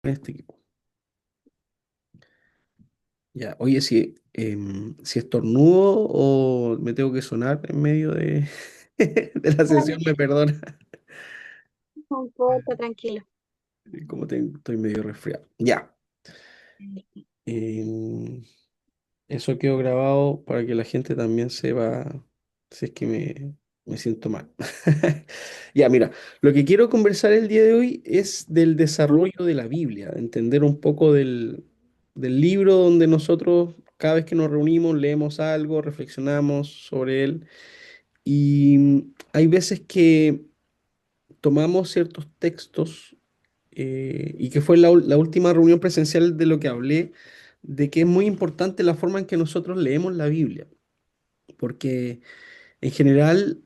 Este equipo. Ya, oye, si estornudo o me tengo que sonar en medio de, de la sesión, me perdona. No importa, tranquilo. Estoy medio resfriado. Ya. em, Eso quedó grabado para que la gente también sepa si es que me siento mal. Ya, mira, lo que quiero conversar el día de hoy es del desarrollo de la Biblia, de entender un poco del libro donde nosotros cada vez que nos reunimos leemos algo, reflexionamos sobre él y hay veces que tomamos ciertos textos y que fue la última reunión presencial de lo que hablé, de que es muy importante la forma en que nosotros leemos la Biblia, porque en general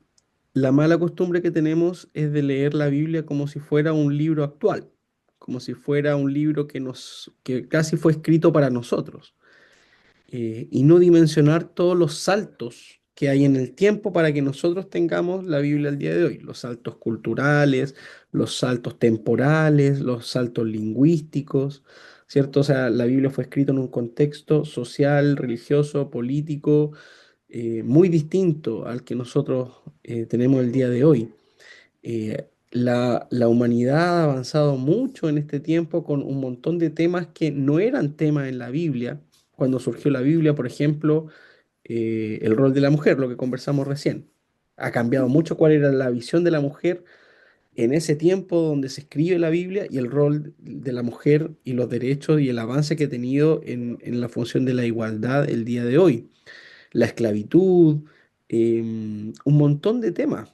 la mala costumbre que tenemos es de leer la Biblia como si fuera un libro actual, como si fuera un libro que casi fue escrito para nosotros y no dimensionar todos los saltos que hay en el tiempo para que nosotros tengamos la Biblia al día de hoy, los saltos culturales, los saltos temporales, los saltos lingüísticos, ¿cierto? O sea, la Biblia fue escrita en un contexto social, religioso, político, muy distinto al que nosotros tenemos el día de hoy. La humanidad ha avanzado mucho en este tiempo con un montón de temas que no eran temas en la Biblia. Cuando surgió la Biblia, por ejemplo, el rol de la mujer, lo que conversamos recién. Ha cambiado mucho cuál era la visión de la mujer en ese tiempo donde se escribe la Biblia y el rol de la mujer y los derechos y el avance que ha tenido en la función de la igualdad el día de hoy. La esclavitud, un montón de temas,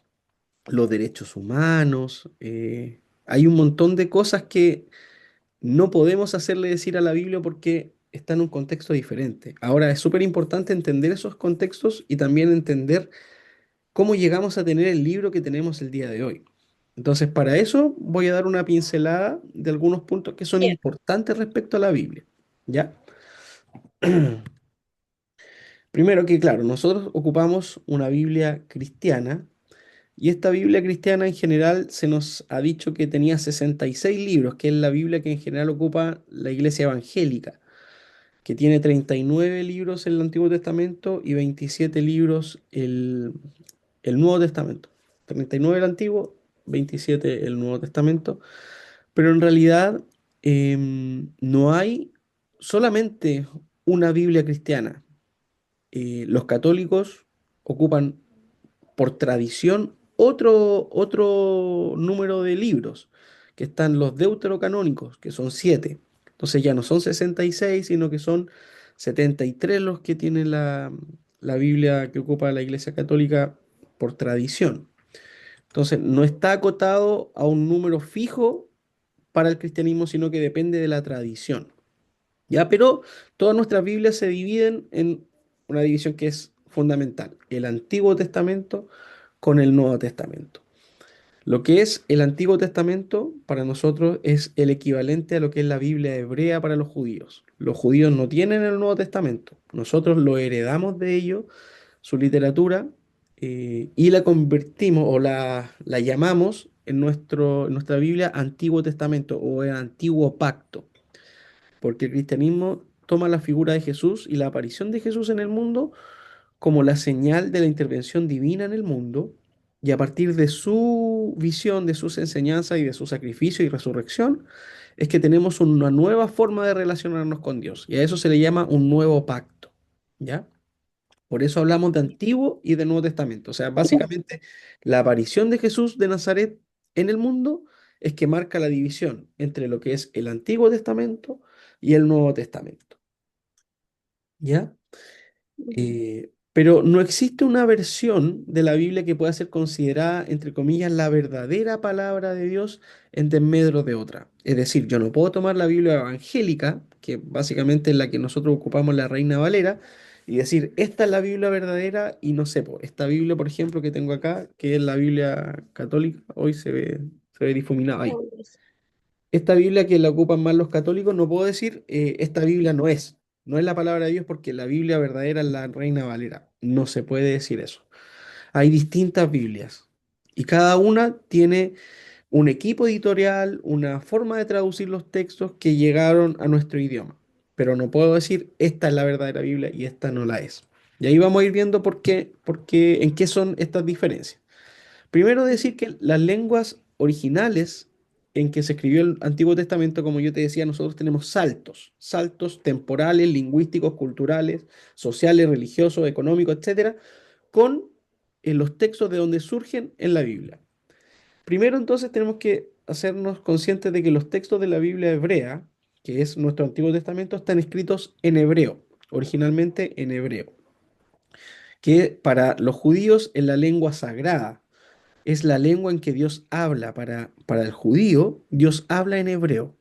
los derechos humanos. Hay un montón de cosas que no podemos hacerle decir a la Biblia porque está en un contexto diferente. Ahora, es súper importante entender esos contextos y también entender cómo llegamos a tener el libro que tenemos el día de hoy. Entonces, para eso voy a dar una pincelada de algunos puntos que son Ya. importantes respecto a la Biblia. ¿Ya? Primero que, claro, nosotros ocupamos una Biblia cristiana. Y esta Biblia cristiana en general se nos ha dicho que tenía 66 libros, que es la Biblia que en general ocupa la iglesia evangélica, que tiene 39 libros en el Antiguo Testamento y 27 libros el Nuevo Testamento. 39 el Antiguo, 27 el Nuevo Testamento. Pero en realidad no hay solamente una Biblia cristiana. Los católicos ocupan por tradición otro número de libros, que están los deuterocanónicos, que son 7. Entonces ya no son 66 sino que son 73 los que tiene la Biblia que ocupa la Iglesia Católica por tradición. Entonces no está acotado a un número fijo para el cristianismo, sino que depende de la tradición. ¿Ya? Pero todas nuestras Biblias se dividen en una división que es fundamental, el Antiguo Testamento con el Nuevo Testamento. Lo que es el Antiguo Testamento para nosotros es el equivalente a lo que es la Biblia hebrea para los judíos. Los judíos no tienen el Nuevo Testamento, nosotros lo heredamos de ellos, su literatura, y la convertimos o la llamamos en nuestra Biblia Antiguo Testamento o el Antiguo Pacto, porque el cristianismo toma la figura de Jesús y la aparición de Jesús en el mundo como la señal de la intervención divina en el mundo, y a partir de su visión, de sus enseñanzas y de su sacrificio y resurrección, es que tenemos una nueva forma de relacionarnos con Dios, y a eso se le llama un nuevo pacto, ¿ya? Por eso hablamos de Antiguo y de Nuevo Testamento. O sea, básicamente la aparición de Jesús de Nazaret en el mundo es que marca la división entre lo que es el Antiguo Testamento y el Nuevo Testamento, ¿ya? Pero no existe una versión de la Biblia que pueda ser considerada, entre comillas, la verdadera palabra de Dios en desmedro de otra. Es decir, yo no puedo tomar la Biblia evangélica, que básicamente es la que nosotros ocupamos la Reina Valera, y decir, esta es la Biblia verdadera y no sé, esta Biblia, por ejemplo, que tengo acá, que es la Biblia católica, hoy se ve difuminada ahí. Esta Biblia que la ocupan más los católicos, no puedo decir, esta Biblia no es la palabra de Dios porque la Biblia verdadera es la Reina Valera. No se puede decir eso. Hay distintas Biblias y cada una tiene un equipo editorial, una forma de traducir los textos que llegaron a nuestro idioma. Pero no puedo decir esta es la verdadera Biblia y esta no la es. Y ahí vamos a ir viendo en qué son estas diferencias. Primero decir que las lenguas originales en que se escribió el Antiguo Testamento, como yo te decía, nosotros tenemos saltos temporales, lingüísticos, culturales, sociales, religiosos, económicos, etcétera, con los textos de donde surgen en la Biblia. Primero, entonces, tenemos que hacernos conscientes de que los textos de la Biblia hebrea, que es nuestro Antiguo Testamento, están escritos en hebreo, originalmente en hebreo, que para los judíos es la lengua sagrada, es la lengua en que Dios habla. Para el judío, Dios habla en hebreo,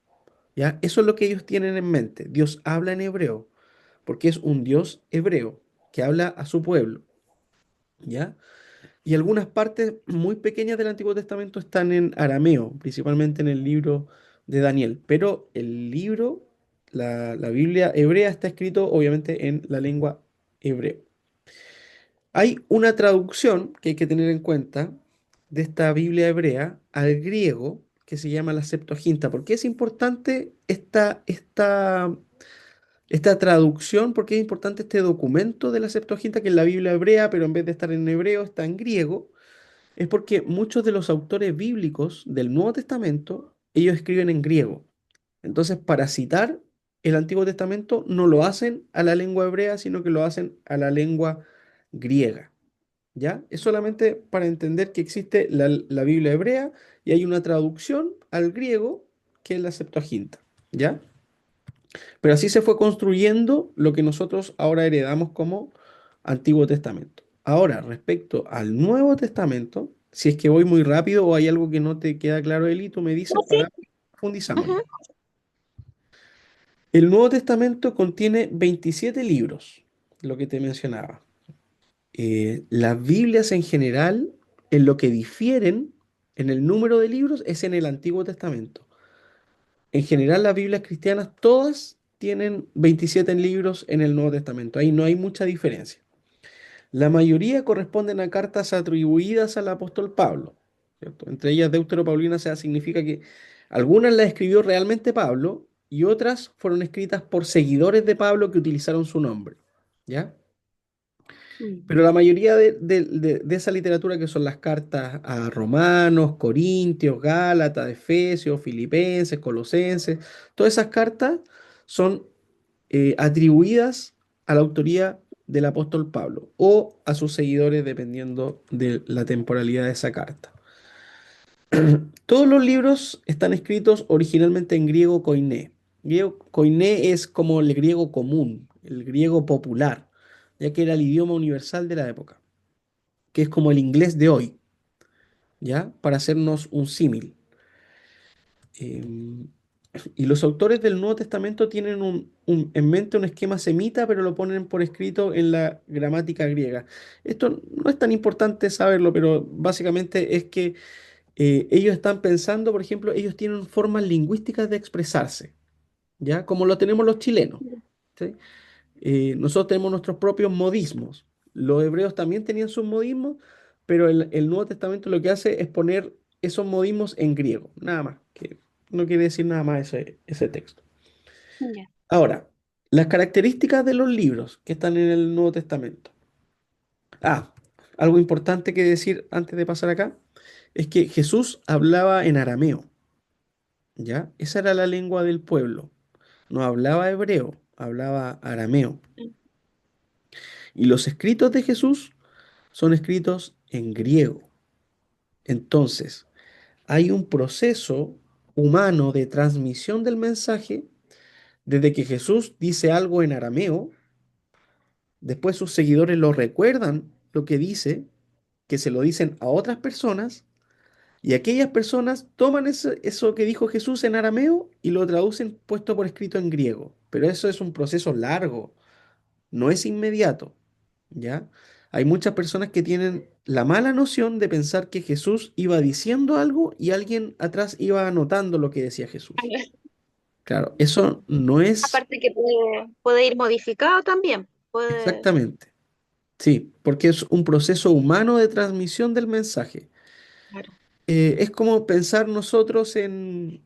¿ya? Eso es lo que ellos tienen en mente. Dios habla en hebreo, porque es un Dios hebreo que habla a su pueblo, ¿ya? Y algunas partes muy pequeñas del Antiguo Testamento están en arameo, principalmente en el libro de Daniel. Pero el libro, la Biblia hebrea, está escrito obviamente en la lengua hebreo. Hay una traducción que hay que tener en cuenta de esta Biblia hebrea al griego que se llama la Septuaginta. ¿Por qué es importante esta traducción? ¿Por qué es importante este documento de la Septuaginta que es la Biblia hebrea, pero en vez de estar en hebreo está en griego? Es porque muchos de los autores bíblicos del Nuevo Testamento, ellos escriben en griego. Entonces, para citar el Antiguo Testamento, no lo hacen a la lengua hebrea, sino que lo hacen a la lengua griega. ¿Ya? Es solamente para entender que existe la Biblia hebrea y hay una traducción al griego que es la Septuaginta. ¿Ya? Pero así se fue construyendo lo que nosotros ahora heredamos como Antiguo Testamento. Ahora, respecto al Nuevo Testamento, si es que voy muy rápido o hay algo que no te queda claro, Eli, tú me dices No, sí. para profundizamos Ujú. ya. El Nuevo Testamento contiene 27 libros, lo que te mencionaba. Las Biblias en general, en lo que difieren en el número de libros, es en el Antiguo Testamento. En general, las Biblias cristianas todas tienen 27 libros en el Nuevo Testamento. Ahí no hay mucha diferencia. La mayoría corresponden a cartas atribuidas al apóstol Pablo, ¿cierto? Entre ellas Deuteropaulina, o sea, significa que algunas las escribió realmente Pablo y otras fueron escritas por seguidores de Pablo que utilizaron su nombre, ¿ya? Mm. Pero la mayoría de esa literatura, que son las cartas a Romanos, Corintios, Gálatas, Efesios, Filipenses, Colosenses, todas esas cartas son atribuidas a la autoría del apóstol Pablo o a sus seguidores, dependiendo de la temporalidad de esa carta. Todos los libros están escritos originalmente en griego koiné. Griego koiné es como el griego común, el griego popular, ya que era el idioma universal de la época, que es como el inglés de hoy, ¿ya? Para hacernos un símil. Em, y los autores del Nuevo Testamento tienen en mente un esquema semita, pero lo ponen por escrito en la gramática griega. Esto no es tan importante saberlo, pero básicamente es que ellos están pensando, por ejemplo, ellos tienen formas lingüísticas de expresarse, ¿ya? Como lo tenemos los chilenos, ¿sí? Nosotros tenemos nuestros propios modismos. Los hebreos también tenían sus modismos, pero el Nuevo Testamento lo que hace es poner esos modismos en griego, nada más, que no quiere decir nada más ese texto. Ya. Ahora, las características de los libros que están en el Nuevo Testamento. Ah, algo importante que decir antes de pasar acá es que Jesús hablaba en arameo, ¿ya? Esa era la lengua del pueblo. No hablaba hebreo, hablaba arameo. Mm. Y los escritos de Jesús son escritos en griego. Entonces, hay un proceso humano de transmisión del mensaje desde que Jesús dice algo en arameo, después sus seguidores lo recuerdan lo que dice, que se lo dicen a otras personas, y aquellas personas toman eso que dijo Jesús en arameo y lo traducen puesto por escrito en griego. Pero eso es un proceso largo, no es inmediato, ¿ya? Hay muchas personas que tienen la mala noción de pensar que Jesús iba diciendo algo y alguien atrás iba anotando lo que decía Jesús. Claro, eso no es Aparte que puede ir modificado también. Puede, exactamente. Sí, porque es un proceso humano de transmisión del mensaje. claro. Es como pensar nosotros en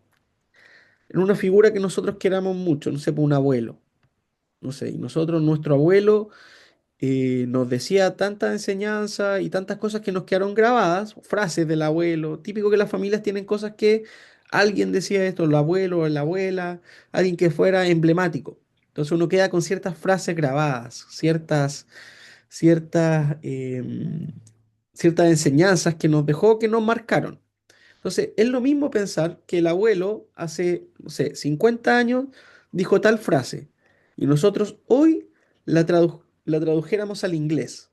una figura que nosotros queramos mucho, no sé, pues un abuelo. No sé, y nosotros, nuestro abuelo nos decía tanta enseñanza y tantas cosas que nos quedaron grabadas, frases del abuelo, típico que las familias tienen cosas que alguien decía esto, el abuelo o la abuela, alguien que fuera emblemático. Entonces uno queda con ciertas frases grabadas, ciertas, ciertas enseñanzas que nos dejó, que nos marcaron. Entonces, es lo mismo pensar que el abuelo hace, no sé, 50 años dijo tal frase y nosotros hoy la tradujéramos al inglés.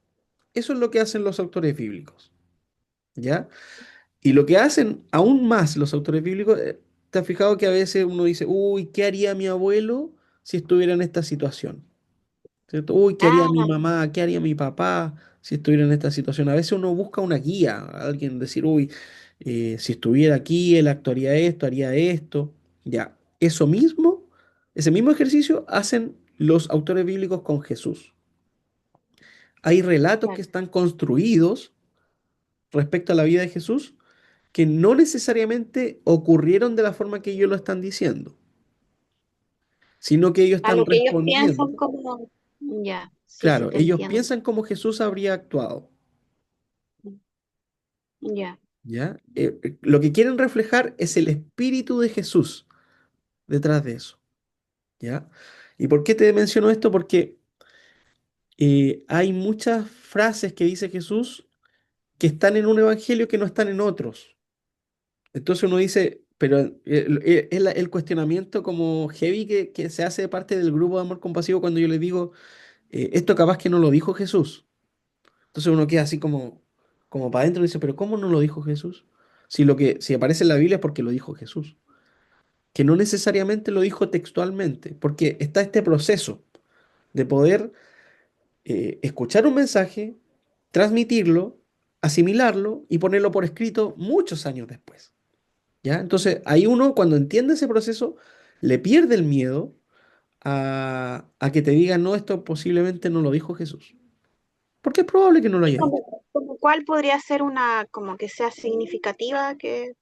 Eso es lo que hacen los autores bíblicos, ¿ya? Y lo que hacen aún más los autores bíblicos, ¿te has fijado que a veces uno dice, uy, ¿qué haría mi abuelo si estuviera en esta situación? ¿Cierto? Uy, ¿qué haría mi Ah, mamá? ¿Qué haría mi papá si estuviera en esta situación? A veces uno busca una guía, alguien decir, uy, si estuviera aquí, él actuaría esto, haría esto. Ya, eso mismo, ese mismo ejercicio hacen los autores bíblicos con Jesús. Hay relatos que claro. están construidos respecto a la vida de Jesús que no necesariamente ocurrieron de la forma que ellos lo están diciendo, sino que ellos A están lo que ellos respondiendo. piensan como, ya, sí, sí, Claro, te ellos entiendo. piensan cómo Jesús habría actuado. Ya, ¿Ya? Lo que quieren reflejar es el espíritu de Jesús detrás de eso, ¿ya? ¿Y por qué te menciono esto? Porque hay muchas frases que dice Jesús que están en un evangelio que no están en otros. Entonces uno dice, pero es el cuestionamiento como heavy que se hace de parte del grupo de amor compasivo cuando yo les digo, esto capaz que no lo dijo Jesús. Entonces uno queda así como para adentro y dice, pero ¿cómo no lo dijo Jesús? Si aparece en la Biblia es porque lo dijo Jesús. Que no necesariamente lo dijo textualmente, porque está este proceso de poder escuchar un mensaje, transmitirlo, asimilarlo y ponerlo por escrito muchos años después. ¿Ya? Entonces, ahí uno, cuando entiende ese proceso, le pierde el miedo a que te digan, no, esto posiblemente no lo dijo Jesús, porque es probable que no lo y haya dicho. como cuál podría ser una, como que sea significativa, que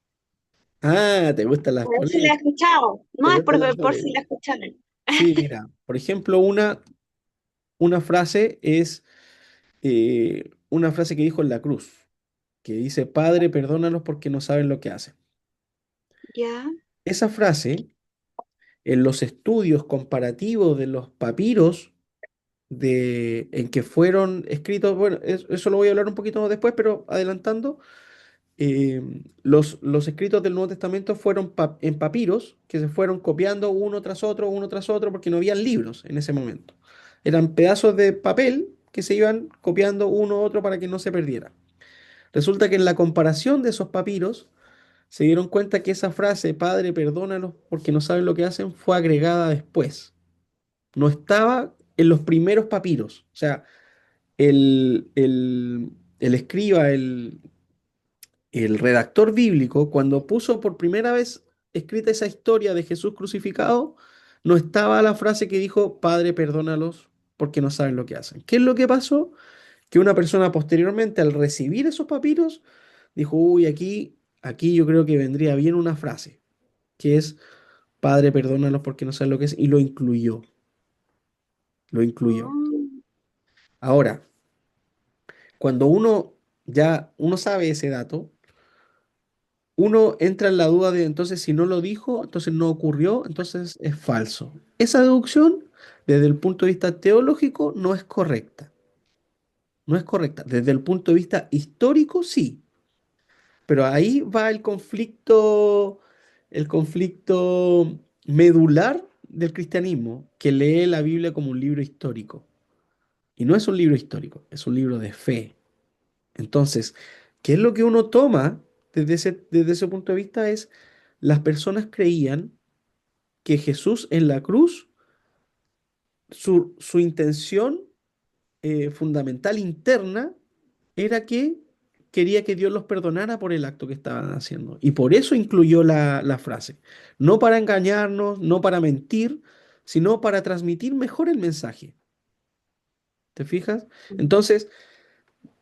Ah, te gustan las a ver si la he polémicas, escuchado. te No es gustan las por si la polémicas. escucharon. Sí, mira, por ejemplo, una frase es una frase que dijo en la cruz, que dice, Padre, perdónalos porque no saben lo que hacen. Ya, Esa frase, en los estudios comparativos de los papiros en que fueron escritos, bueno, eso lo voy a hablar un poquito después, pero adelantando, los escritos del Nuevo Testamento fueron en papiros que se fueron copiando uno tras otro, porque no habían libros en ese momento. Eran pedazos de papel que se iban copiando uno a otro para que no se perdiera. Resulta que en la comparación de esos papiros se dieron cuenta que esa frase, Padre, perdónalos porque no saben lo que hacen, fue agregada después. No estaba en los primeros papiros. O sea, el escriba, el redactor bíblico, cuando puso por primera vez escrita esa historia de Jesús crucificado, no estaba la frase que dijo, Padre, perdónalos porque no saben lo que hacen. ¿Qué es lo que pasó? Que una persona posteriormente, al recibir esos papiros, dijo, uy, aquí yo creo que vendría bien una frase, que es, Padre, perdónalos porque no saben lo que es, y lo incluyó, lo incluyó. mm, Ahora, cuando uno sabe ese dato, uno entra en la duda de entonces si no lo dijo, entonces no ocurrió, entonces es falso. Esa deducción, desde el punto de vista teológico, no es correcta. No es correcta. Desde el punto de vista histórico, sí. Pero ahí va el conflicto medular del cristianismo, que lee la Biblia como un libro histórico. Y no es un libro histórico, es un libro de fe. Entonces, ¿qué es lo que uno toma desde ese punto de vista? Es, las personas creían que Jesús en la cruz, su intención fundamental interna era que quería que Dios los perdonara por el acto que estaban haciendo. Y por eso incluyó la frase. No para engañarnos, no para mentir, sino para transmitir mejor el mensaje. ¿Te fijas? Entonces,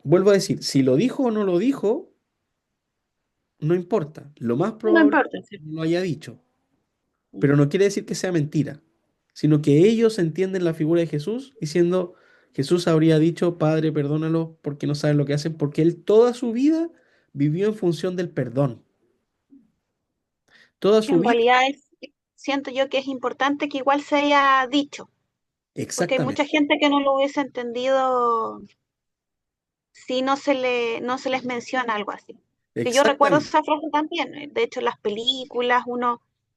vuelvo a decir, si lo dijo o no lo dijo, no importa. Lo más No probable es importa, que sí. no lo haya dicho, Mm. pero no quiere decir que sea mentira, sino que ellos entienden la figura de Jesús diciendo, Jesús habría dicho, Padre, perdónalo porque no saben lo que hacen, porque él toda su vida vivió en función del perdón. Toda Que su en vida, realidad siento yo que es importante que igual se haya dicho, porque hay mucha exactamente, gente que no lo hubiese entendido si no se les menciona algo así. Que yo recuerdo exactamente. esa frase también, de hecho en las películas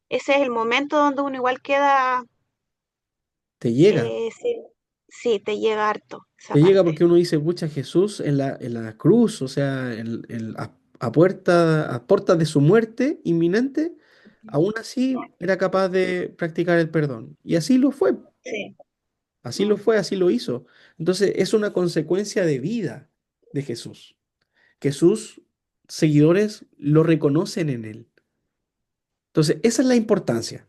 ese es el momento donde uno igual queda, Te llega. sí, sí, te llega harto esa Te llega parte. porque uno dice, pucha, Jesús en la cruz, o sea, a puertas de su muerte inminente, aún así era capaz de practicar el perdón. Y así lo fue, Sí. así lo Mm. fue, así lo hizo. Entonces, es una consecuencia de vida de Jesús, que sus seguidores lo reconocen en él. Entonces, esa es la importancia,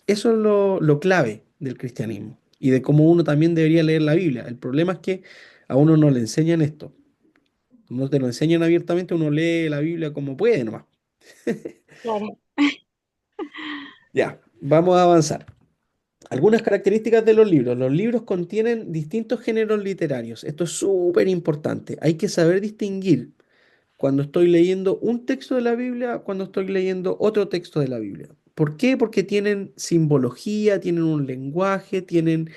eso es lo clave del cristianismo y de cómo uno también debería leer la Biblia. El problema es que a uno no le enseñan esto. No te lo enseñan abiertamente, uno lee la Biblia como puede nomás. Claro. Ya, vamos a avanzar. Algunas características de los libros. Los libros contienen distintos géneros literarios. Esto es súper importante. Hay que saber distinguir cuando estoy leyendo un texto de la Biblia, cuando estoy leyendo otro texto de la Biblia. ¿Por qué? Porque tienen simbología, tienen un lenguaje, tienen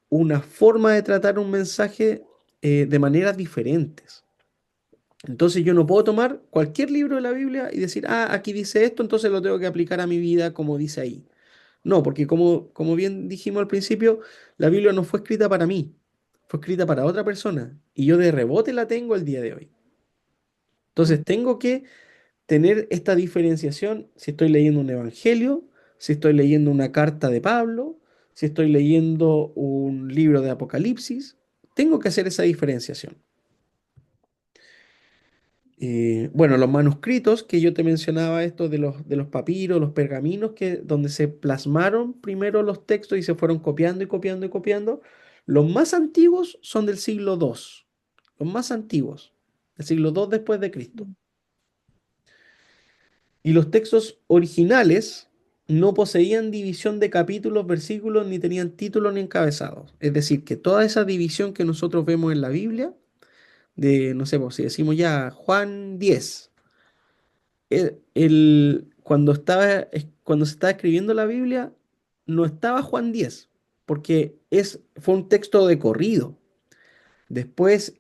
una forma de tratar un mensaje de maneras diferentes. Entonces yo no puedo tomar cualquier libro de la Biblia y decir, ah, aquí dice esto, entonces lo tengo que aplicar a mi vida como dice ahí. No, porque como bien dijimos al principio, la Biblia no fue escrita para mí, fue escrita para otra persona y yo de rebote la tengo el día de hoy. Mm. Entonces tengo que tener esta diferenciación si estoy leyendo un evangelio, si estoy leyendo una carta de Pablo, si estoy leyendo un libro de Apocalipsis, tengo que hacer esa diferenciación. Bueno, los manuscritos que yo te mencionaba, esto de los papiros, los pergaminos, donde se plasmaron primero los textos y se fueron copiando y copiando y copiando, los más antiguos son del siglo II, los más antiguos, del siglo II después de Cristo. Mm. Y los textos originales no poseían división de capítulos, versículos, ni tenían títulos ni encabezados. Es decir, que toda esa división que nosotros vemos en la Biblia, de, no sé, pues, si decimos ya Juan 10. Cuando se estaba escribiendo la Biblia, no estaba Juan 10 porque fue un texto de corrido. Después,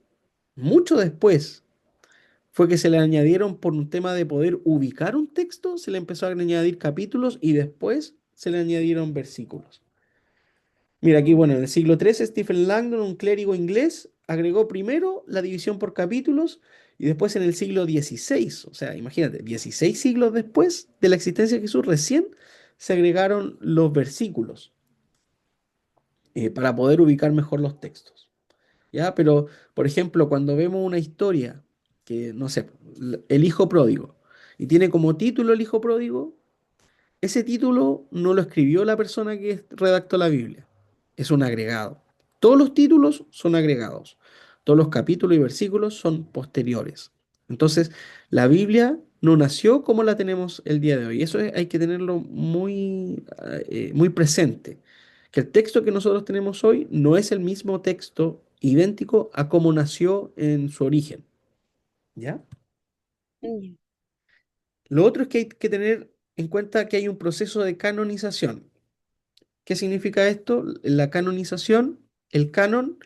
mucho después, fue que se le añadieron por un tema de poder ubicar un texto, se le empezó a añadir capítulos y después se le añadieron versículos. Mira, aquí, Mm. bueno, en el siglo XIII, Stephen Langdon, un clérigo inglés, agregó primero la división por capítulos y después en el siglo XVI, o sea, imagínate, 16 siglos después de la existencia de Jesús, recién se agregaron los versículos para poder ubicar mejor los textos. ¿Ya? Pero, por ejemplo, cuando vemos una historia que, no sé, el hijo pródigo, y tiene como título el hijo pródigo, ese título no lo escribió la persona que redactó la Biblia, es un agregado. Todos los títulos son agregados, todos los capítulos y versículos son posteriores. Entonces, la Biblia no nació como la tenemos el día de hoy. Hay que tenerlo muy presente, que el texto que nosotros tenemos hoy no es el mismo texto idéntico a como nació en su origen. ¿Ya? Mm. Lo otro es que hay que tener en cuenta que hay un proceso de canonización. ¿Qué significa esto? La canonización, el canon,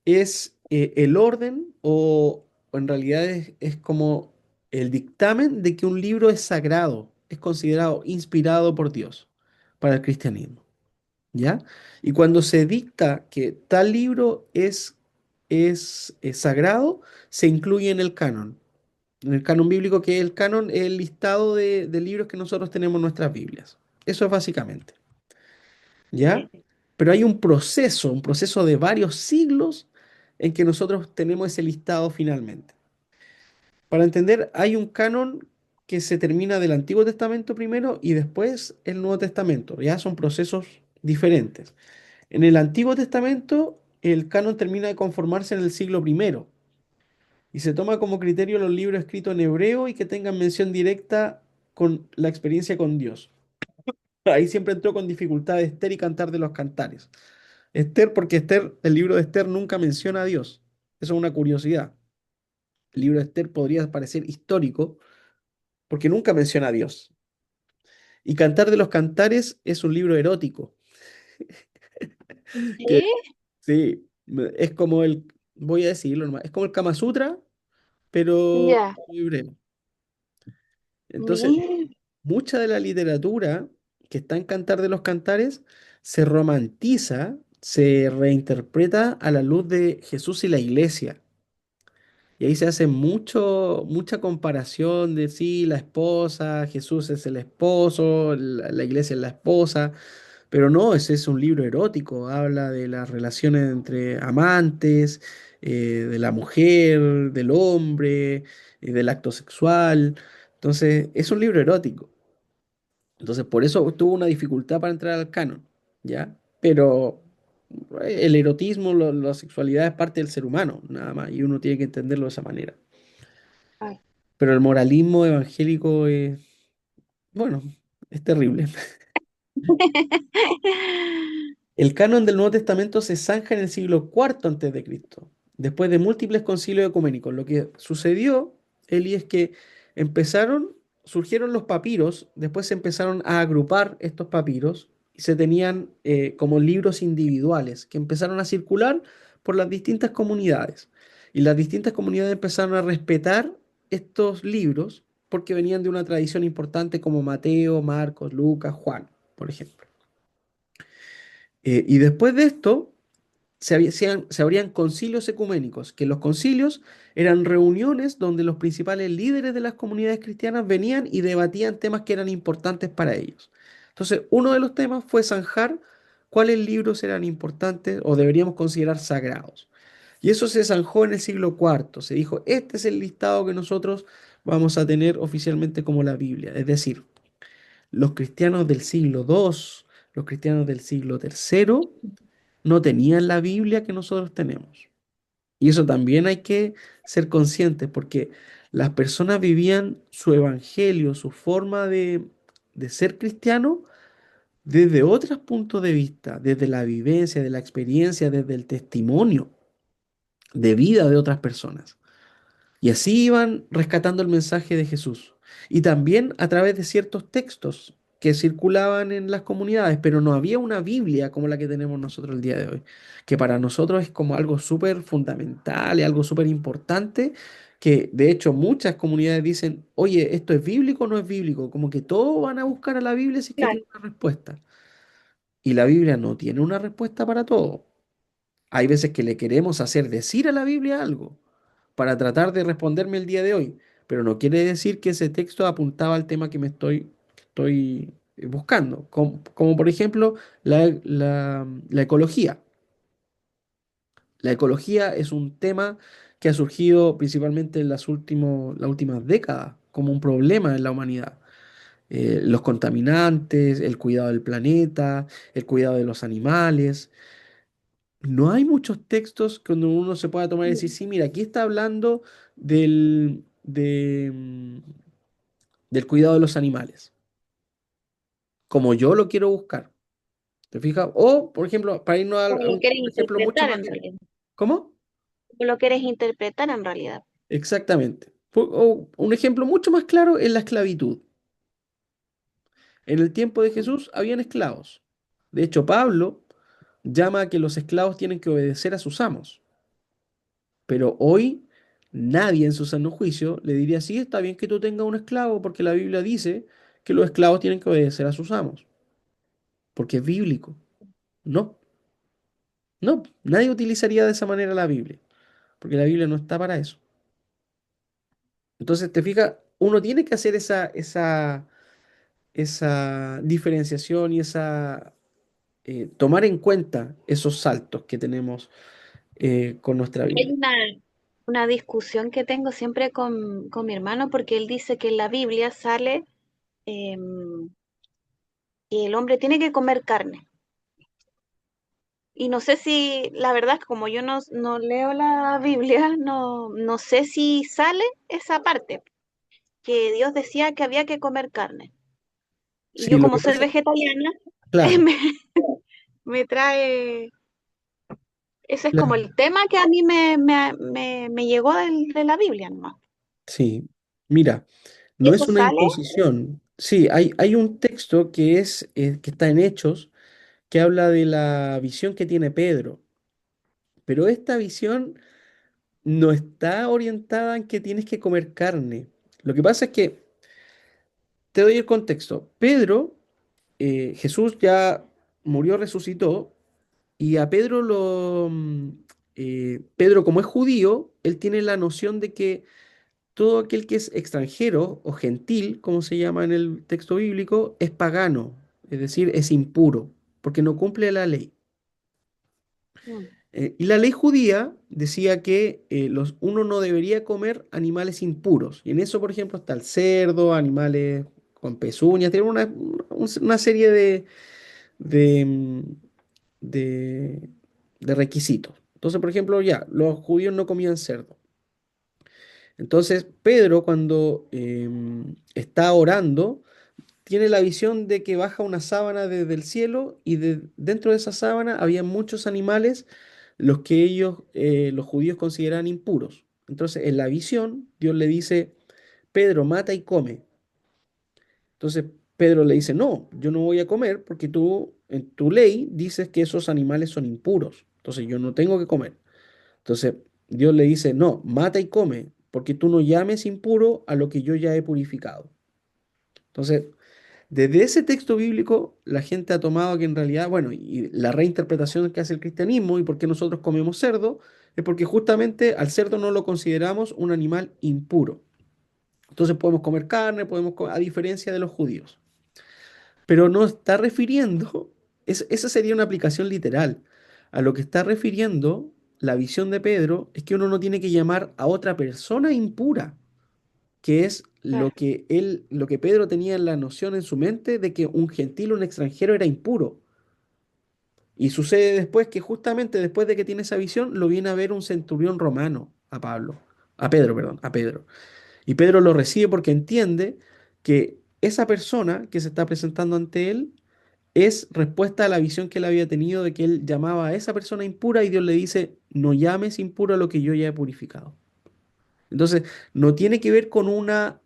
es el orden o en realidad es como el dictamen de que un libro es sagrado, es considerado inspirado por Dios para el cristianismo, ¿ya? Y cuando se dicta que tal libro es sagrado, se incluye en el canon. En el canon bíblico, que el canon es el listado de libros que nosotros tenemos en nuestras Biblias. Eso es básicamente. ¿Ya? Sí. Pero hay un proceso de varios siglos en que nosotros tenemos ese listado finalmente. Para entender, hay un canon que se termina del Antiguo Testamento primero y después el Nuevo Testamento. Ya son procesos diferentes. En el Antiguo Testamento, el canon termina de conformarse en el siglo primero. Y se toma como criterio los libros escritos en hebreo y que tengan mención directa con la experiencia con Dios. Ahí siempre entró con dificultad Esther y Cantar de los Cantares. Esther, porque Esther, el libro de Esther nunca menciona a Dios. Eso es una curiosidad. El libro de Esther podría parecer histórico porque nunca menciona a Dios. Y Cantar de los Cantares es un libro erótico, que ¿Sí? sí, es como el, voy a decirlo nomás, es como el Kama Sutra, pero Ya. hebreo. Entonces, Mira. mucha de la literatura que está en Cantar de los Cantares se romantiza, se reinterpreta a la luz de Jesús y la iglesia. Y ahí se hace mucha comparación de sí, la esposa, Jesús es el esposo, la iglesia es la esposa, pero no, ese es un libro erótico, habla de las relaciones entre amantes, de la mujer, del hombre, del acto sexual. Entonces, es un libro erótico. Entonces, por eso tuvo una dificultad para entrar al canon, ¿ya? Pero el erotismo, la sexualidad es parte del ser humano, nada más, y uno tiene que entenderlo de esa manera. Ay. Pero el moralismo evangélico es, bueno, es terrible. El canon del Nuevo Testamento se zanja en el siglo IV antes de Cristo, después de múltiples concilios ecuménicos. Lo que sucedió, Eli, es que surgieron los papiros, después se empezaron a agrupar estos papiros y se tenían como libros individuales que empezaron a circular por las distintas comunidades. Y las distintas comunidades empezaron a respetar estos libros porque venían de una tradición importante como Mateo, Marcos, Lucas, Juan, por ejemplo. Y después de esto, se abrían concilios ecuménicos, que los concilios eran reuniones donde los principales líderes de las comunidades cristianas venían y debatían temas que eran importantes para ellos. Entonces, uno de los temas fue zanjar cuáles libros eran importantes o deberíamos considerar sagrados. Y eso se zanjó en el siglo IV. Se dijo, este es el listado que nosotros vamos a tener oficialmente como la Biblia. Es decir, los cristianos del siglo II, los cristianos del siglo III, no tenían la Biblia que nosotros tenemos. Y eso también hay que ser conscientes porque las personas vivían su evangelio, su forma de ser cristiano desde otros puntos de vista, desde la vivencia, de la experiencia, desde el testimonio de vida de otras personas. Y así iban rescatando el mensaje de Jesús. Y también a través de ciertos textos que circulaban en las comunidades, pero no había una Biblia como la que tenemos nosotros el día de hoy, que para nosotros es como algo súper fundamental y algo súper importante, que de hecho muchas comunidades dicen, oye, ¿esto es bíblico o no es bíblico? Como que todos van a buscar a la Biblia si es que Claro, tiene una respuesta. Y la Biblia no tiene una respuesta para todo. Hay veces que le queremos hacer decir a la Biblia algo para tratar de responderme el día de hoy, pero no quiere decir que ese texto apuntaba al tema que estoy buscando, como, por ejemplo la ecología. La ecología es un tema que ha surgido principalmente en las últimas décadas como un problema en la humanidad. Los contaminantes, el cuidado del planeta, el cuidado de los animales. No hay muchos textos donde uno se pueda tomar y decir, sí, mira, aquí está hablando del cuidado de los animales, como yo lo quiero buscar. ¿Te fijas? O, por ejemplo, para irnos a como lo un quieres ejemplo mucho interpretar más en directo. realidad. ¿Cómo? Como lo quieres interpretar en realidad. Exactamente. O un ejemplo mucho más claro es la esclavitud. En el tiempo de Jesús habían esclavos. De hecho, Pablo llama a que los esclavos tienen que obedecer a sus amos. Pero hoy nadie en su sano juicio le diría, sí, está bien que tú tengas un esclavo, porque la Biblia dice que los esclavos tienen que obedecer a sus amos, porque es bíblico. No, no, nadie utilizaría de esa manera la Biblia, porque la Biblia no está para eso. Entonces, te fijas, uno tiene que hacer esa diferenciación y tomar en cuenta esos saltos que tenemos con nuestra Hay Biblia. una discusión que tengo siempre con mi hermano porque él dice que en la Biblia sale que el hombre tiene que comer carne. Y no sé si, la verdad es que como yo no leo la Biblia, no sé si sale esa parte, que Dios decía que había que comer carne. Y Sí, yo lo como que soy pasa, vegetariana, claro, me, me trae, ese es como claro, el tema que a mí me llegó de la Biblia nomás. sí. Mira, no es ¿Eso una sale? imposición. Sí, hay un texto que es, que está en Hechos, que habla de la visión que tiene Pedro, pero esta visión no está orientada en que tienes que comer carne. Lo que pasa es que, te doy el contexto, Pedro, Jesús ya murió, resucitó, y a Pedro Pedro como es judío, él tiene la noción de que todo aquel que es extranjero o gentil, como se llama en el texto bíblico, es pagano, es decir, es impuro, porque no cumple la ley. Mm, Y la ley judía decía que uno no debería comer animales impuros. Y en eso, por ejemplo, está el cerdo, animales con pezuñas, tiene una serie de, mm, de- de requisitos. Entonces, por ejemplo, ya, los judíos no comían cerdo. Entonces, Pedro, cuando está orando, tiene la visión de que baja una sábana desde el cielo y dentro de esa sábana había muchos animales los que los judíos consideraban impuros. Entonces, en la visión, Dios le dice, Pedro, mata y come. Entonces, Pedro le dice, no, yo no voy a comer porque tú, en tu ley, dices que esos animales son impuros. Entonces, yo no tengo que comer. Entonces, Dios le dice, no, mata y come, porque tú no llames impuro a lo que yo ya he purificado. Entonces, desde ese texto bíblico, la gente ha tomado que en realidad, bueno, y la reinterpretación que hace el cristianismo y por qué nosotros comemos cerdo, es porque justamente al cerdo no lo consideramos un animal impuro. Entonces podemos comer carne, a diferencia de los judíos. Pero no está refiriendo, esa sería una aplicación literal. A lo que está refiriendo la visión de Pedro es que uno no tiene que llamar a otra persona impura, que es claro. lo que Pedro tenía en la noción en su mente de que un gentil, un extranjero era impuro. Y sucede después que justamente después de que tiene esa visión, lo viene a ver un centurión romano, a Pablo, a Pedro, perdón, a Pedro. Y Pedro lo recibe porque entiende que esa persona que se está presentando ante él es respuesta a la visión que él había tenido de que él llamaba a esa persona impura y Dios le dice, no llames impuro a lo que yo ya he purificado. Entonces, no tiene que ver con una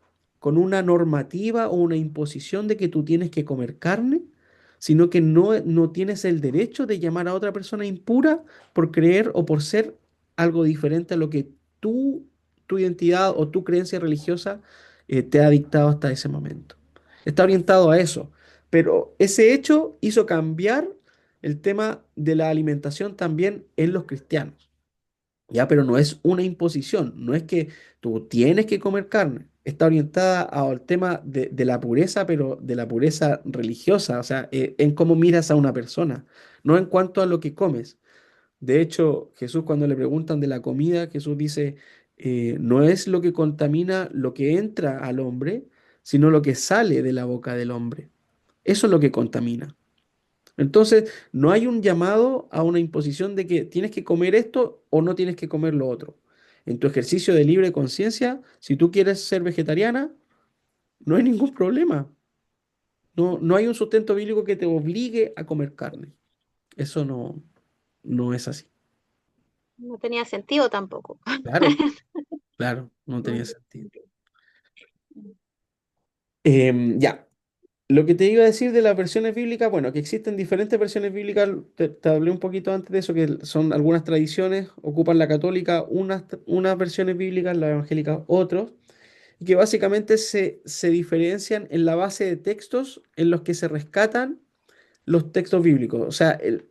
normativa o una imposición de que tú tienes que comer carne, sino que no tienes el derecho de llamar a otra persona impura por creer o por ser algo diferente a lo que tu identidad o tu creencia religiosa te ha dictado hasta ese momento. Está orientado a eso, pero ese hecho hizo cambiar el tema de la alimentación también en los cristianos. Ya, pero no es una imposición, no es que tú tienes que comer carne. Está orientada al tema de la pureza, pero de la pureza religiosa, o sea, en cómo miras a una persona, no en cuanto a lo que comes. De hecho, Jesús cuando le preguntan de la comida, Jesús dice, no es lo que contamina lo que entra al hombre, sino lo que sale de la boca del hombre. Eso es lo que contamina. Entonces, no hay un llamado a una imposición de que tienes que comer esto o no tienes que comer lo otro. En tu ejercicio de libre conciencia, si tú quieres ser vegetariana, no hay ningún problema. No hay un sustento bíblico que te obligue a comer carne. Eso no es así. No tenía sentido tampoco. Claro, claro, no No tenía tenía sentido. sentido. Ya, lo que te iba a decir de las versiones bíblicas, bueno, que existen diferentes versiones bíblicas, te hablé un poquito antes de eso, que son algunas tradiciones, ocupan la católica unas versiones bíblicas, la evangélica otros, y que básicamente se diferencian en la base de textos en los que se rescatan los textos bíblicos. O sea, en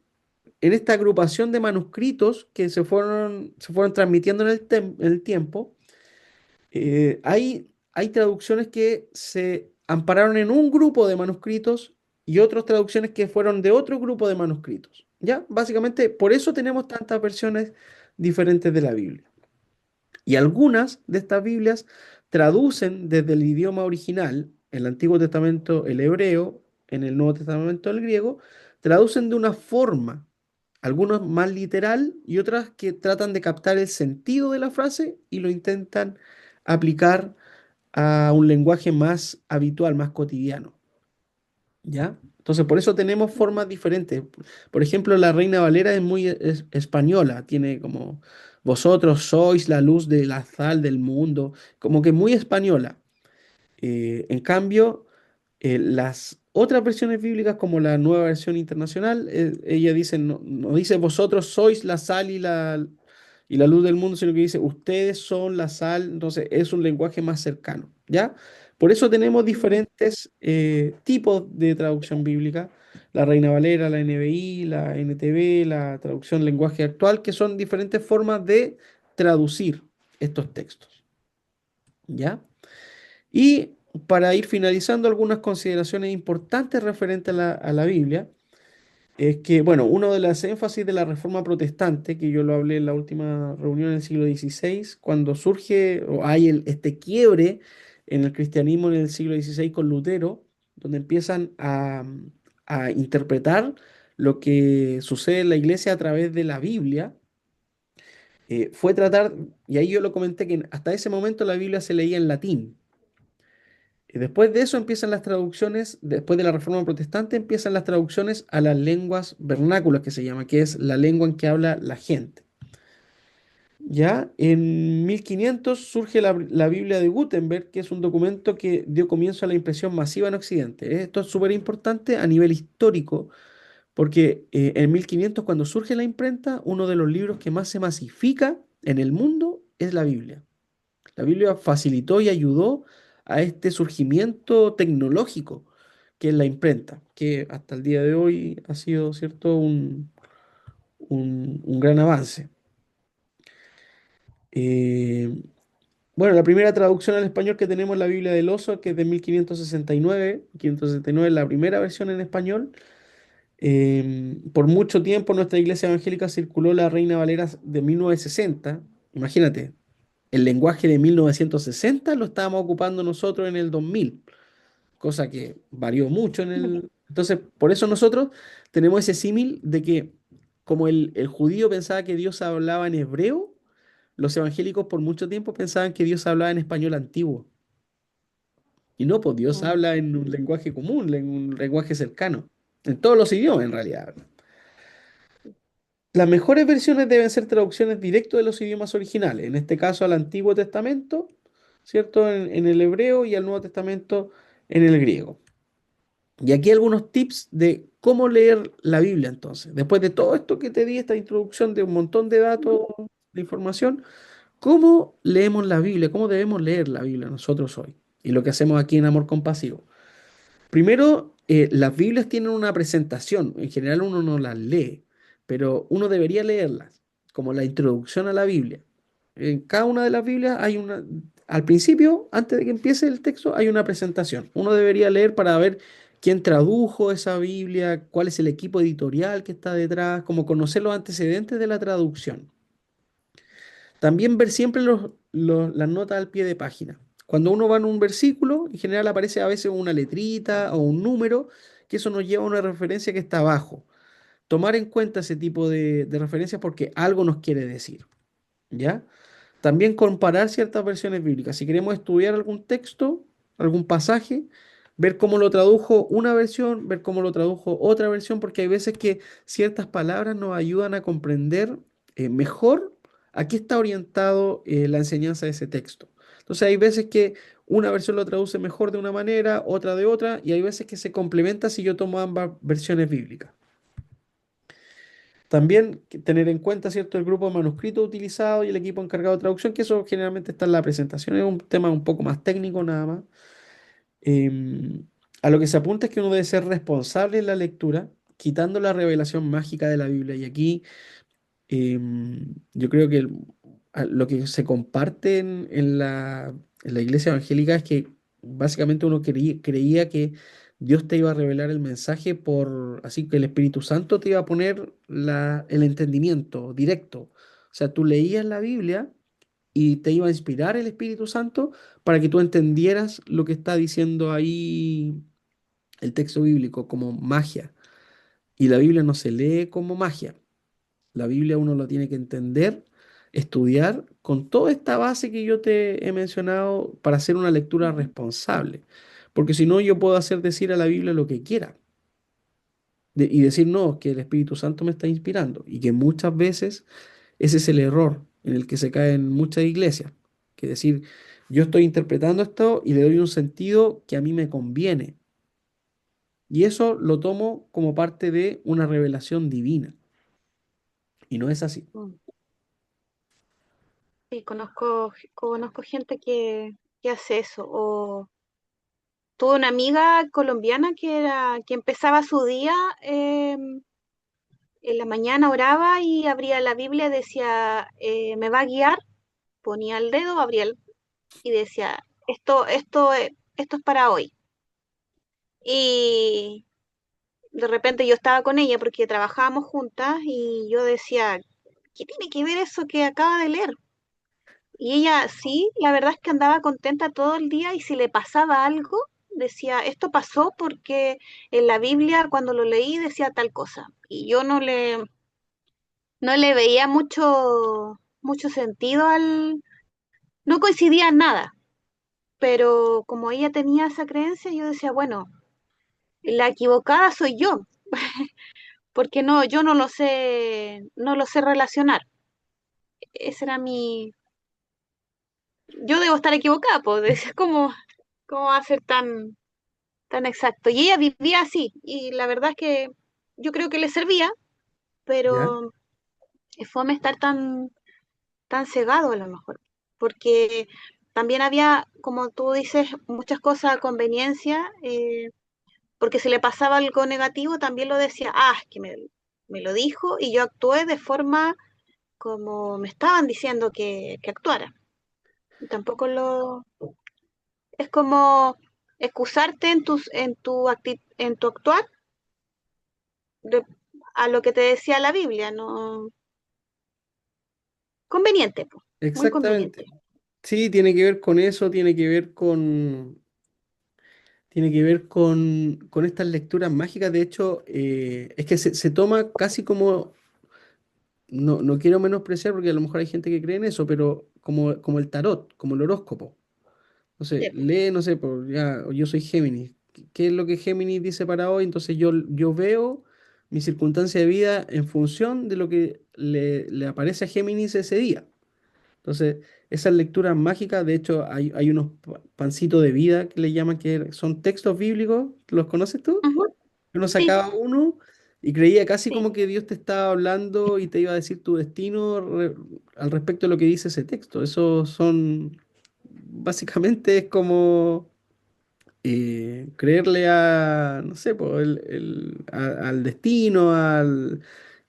esta agrupación de manuscritos que se fueron transmitiendo en en el tiempo, hay traducciones que se ampararon en un grupo de manuscritos y otras traducciones que fueron de otro grupo de manuscritos. ¿Ya? Básicamente, por eso tenemos tantas versiones diferentes de la Biblia. Y algunas de estas Biblias traducen desde el idioma original, en el Antiguo Testamento el hebreo, en el Nuevo Testamento el griego, traducen de una forma algunos más literal y otras que tratan de captar el sentido de la frase y lo intentan aplicar a un lenguaje más habitual, más cotidiano. ¿Ya? Entonces, por eso tenemos formas diferentes. Por ejemplo, la Reina Valera es muy española, tiene como vosotros sois la luz de la sal del mundo, como que muy española. En cambio, las otras versiones bíblicas, como la nueva versión internacional, ella dice, no, no dice vosotros sois la sal y la luz del mundo, sino que dice ustedes son la sal, entonces es un lenguaje más cercano, ¿ya? Por eso tenemos Mm, diferentes tipos de traducción bíblica, la Reina Valera, la NBI, la NTV, la traducción lenguaje actual, que son diferentes formas de traducir estos textos, ¿ya? Y para ir finalizando, algunas consideraciones importantes referentes a la Biblia, es que, bueno, uno de los énfasis de la Reforma Protestante, que yo lo hablé en la última reunión en el siglo XVI, cuando surge o hay este quiebre en el cristianismo en el siglo XVI con Lutero, donde empiezan a interpretar lo que sucede en la iglesia a través de la Biblia, fue tratar, y ahí yo lo comenté, que hasta ese momento la Biblia se leía en latín. Y después de eso empiezan las traducciones, después de la Reforma Protestante empiezan las traducciones a las lenguas vernáculas que se llama, que es la lengua en que habla la gente. Ya en 1500 surge la Biblia de Gutenberg, que es un documento que dio comienzo a la impresión masiva en Occidente. Esto es súper importante a nivel histórico, porque en 1500 cuando surge la imprenta, uno de los libros que más se masifica en el mundo es la Biblia. La Biblia facilitó y ayudó a este surgimiento tecnológico que es la imprenta, que hasta el día de hoy ha sido, ¿cierto?, un gran avance. Eh, bueno, la primera traducción al español que tenemos es la Biblia del Oso, que es de 1569. 1569 es la primera versión en español. Por mucho tiempo en nuestra iglesia evangélica circuló la Reina Valera de 1960. Imagínate, el lenguaje de 1960 lo estábamos ocupando nosotros en el 2000, cosa que varió mucho en el... Entonces, por eso nosotros tenemos ese símil de que como el judío pensaba que Dios hablaba en hebreo, los evangélicos por mucho tiempo pensaban que Dios hablaba en español antiguo. Y no, pues Dios mm, habla en un lenguaje común, en un lenguaje cercano, en todos los idiomas en realidad. Las mejores versiones deben ser traducciones directas de los idiomas originales, en este caso al Antiguo Testamento, ¿cierto? En el hebreo y al Nuevo Testamento en el griego. Y aquí algunos tips de cómo leer la Biblia entonces. Después de todo esto que te di, esta introducción de un montón de datos, de información, ¿cómo leemos la Biblia? ¿Cómo debemos leer la Biblia nosotros hoy? Y lo que hacemos aquí en Amor Compasivo. Primero, las Biblias tienen una presentación. En general uno no las lee, pero uno debería leerlas, como la introducción a la Biblia. En cada una de las Biblias hay una, al principio, antes de que empiece el texto, hay una presentación. Uno debería leer para ver quién tradujo esa Biblia, cuál es el equipo editorial que está detrás, como conocer los antecedentes de la traducción. También ver siempre las notas al pie de página. Cuando uno va en un versículo, en general aparece a veces una letrita o un número, que eso nos lleva a una referencia que está abajo. Tomar en cuenta ese tipo de referencias porque algo nos quiere decir, ¿ya? También comparar ciertas versiones bíblicas. Si queremos estudiar algún texto, algún pasaje, ver cómo lo tradujo una versión, ver cómo lo tradujo otra versión, porque hay veces que ciertas palabras nos ayudan a comprender mejor a qué está orientado la enseñanza de ese texto. Entonces hay veces que una versión lo traduce mejor de una manera, otra de otra, y hay veces que se complementa si yo tomo ambas versiones bíblicas. También tener en cuenta, ¿cierto?, el grupo de manuscritos utilizado y el equipo encargado de traducción, que eso generalmente está en la presentación, es un tema un poco más técnico nada más. Em, a lo que se apunta es que uno debe ser responsable en la lectura, quitando la revelación mágica de la Biblia. Y aquí yo creo que lo que se comparte en la iglesia evangélica es que básicamente uno creía que Dios te iba a revelar el mensaje por, así que el Espíritu Santo te iba a poner el entendimiento directo. O sea, tú leías la Biblia y te iba a inspirar el Espíritu Santo para que tú entendieras lo que está diciendo ahí el texto bíblico como magia. Y la Biblia no se lee como magia. La Biblia uno lo tiene que entender, estudiar con toda esta base que yo te he mencionado para hacer una lectura Ujú. responsable. Porque si no, yo puedo hacer decir a la Biblia lo que quiera y decir, no, que el Espíritu Santo me está inspirando. Y que muchas veces ese es el error en el que se caen muchas iglesias. Que decir, yo estoy interpretando esto y le doy un sentido que a mí me conviene. Y eso lo tomo como parte de una revelación divina. Y no es así. Mm. Sí, conozco gente que hace eso. O tuve una amiga colombiana que empezaba su día, en la mañana oraba y abría la Biblia, decía, me va a guiar, ponía el dedo, y decía, esto es para hoy. Y de repente yo estaba con ella porque trabajábamos juntas y yo decía, ¿qué tiene que ver eso que acaba de leer? Y ella sí, la verdad es que andaba contenta todo el día y si le pasaba algo, decía, esto pasó porque en la Biblia cuando lo leí decía tal cosa. Y yo no le veía mucho sentido no coincidía en nada, pero como ella tenía esa creencia, yo decía, bueno, la equivocada soy yo, porque no, yo no lo sé relacionar. Ese era yo debo estar equivocada, pues, decía, ¿cómo va a ser tan exacto? Y ella vivía así, y la verdad es que yo creo que le servía, ¿Ya? pero es fome estar tan cegado a lo mejor, porque también había, como tú dices, muchas cosas a conveniencia, porque si le pasaba algo negativo también lo decía, es que me lo dijo y yo actué de forma como me estaban diciendo que actuara. Y tampoco es como excusarte en tu actuar de- a lo que te decía la Biblia, no conveniente, po, muy conveniente. Exactamente. Sí, tiene que ver con eso, tiene que ver con estas lecturas mágicas. De hecho, es que se toma casi como, no quiero menospreciar porque a lo mejor hay gente que cree en eso, pero como el tarot, como el horóscopo. No sé, Sí, po. lee, no sé, ya, yo soy Géminis. ¿Qué es lo que Géminis dice para hoy? Entonces yo veo mi circunstancia de vida en función de lo que le aparece a Géminis ese día. Entonces, esas lecturas mágicas, de hecho, hay unos pancitos de vida que le llaman, que son textos bíblicos. ¿Los conoces tú? Ujú. Uno Sí, sacaba uno y creía casi sí. como que Dios te estaba hablando y te iba a decir tu destino al respecto de lo que dice ese texto. Eso son, básicamente es como creerle a, no sé, po, al destino,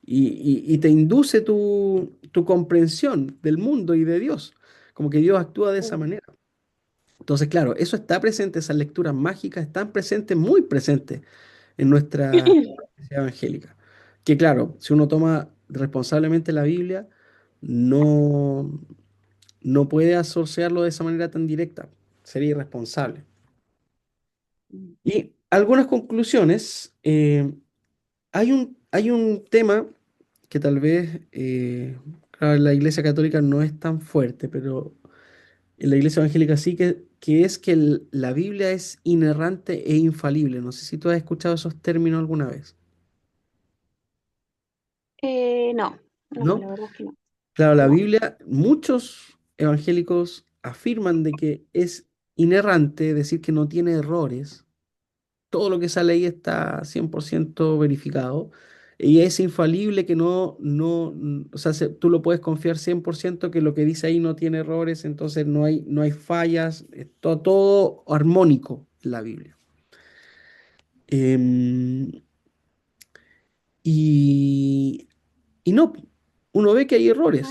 y te induce tu comprensión del mundo y de Dios, como que Dios actúa de esa Mm. manera. Entonces, claro, eso está presente, esas lecturas mágicas están presentes, muy presentes en nuestra iglesia evangélica. Que claro, si uno toma responsablemente la Biblia, no, no puede asociarlo de esa manera tan directa, sería irresponsable. Y algunas conclusiones. Hay un tema que tal vez claro, en la Iglesia Católica no es tan fuerte, pero en la Iglesia Evangélica sí que es que la Biblia es inerrante e infalible. No sé si tú has escuchado esos términos alguna vez, No, no, ¿no? la verdad es que no. Claro, la No. Biblia, muchos evangélicos afirman de que es inerrante, es decir, que no tiene errores. Todo lo que sale ahí está 100% verificado y es infalible que o sea, tú lo puedes confiar 100% que lo que dice ahí no tiene errores, entonces no hay fallas, es todo armónico en la Biblia. Em, y, y no, uno ve que hay errores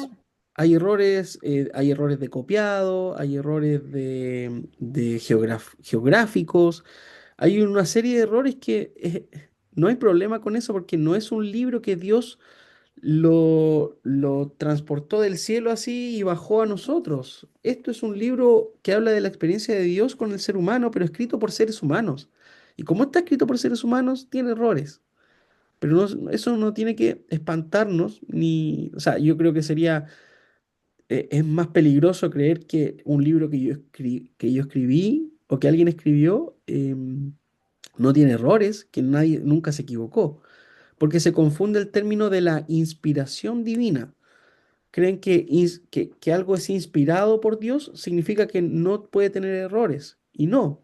de copiado, hay errores de geográficos. Hay una serie de errores que no hay problema con eso porque no es un libro que Dios lo transportó del cielo así y bajó a nosotros. Esto es un libro que habla de la experiencia de Dios con el ser humano, pero escrito por seres humanos. Y como está escrito por seres humanos, tiene errores. Pero eso no tiene que espantarnos, ni, o sea, yo creo que sería, es más peligroso creer que un libro que yo escribí o que alguien escribió no tiene errores, que nadie nunca se equivocó, porque se confunde el término de la inspiración divina. Creen que algo es inspirado por Dios significa que no puede tener errores. Y no.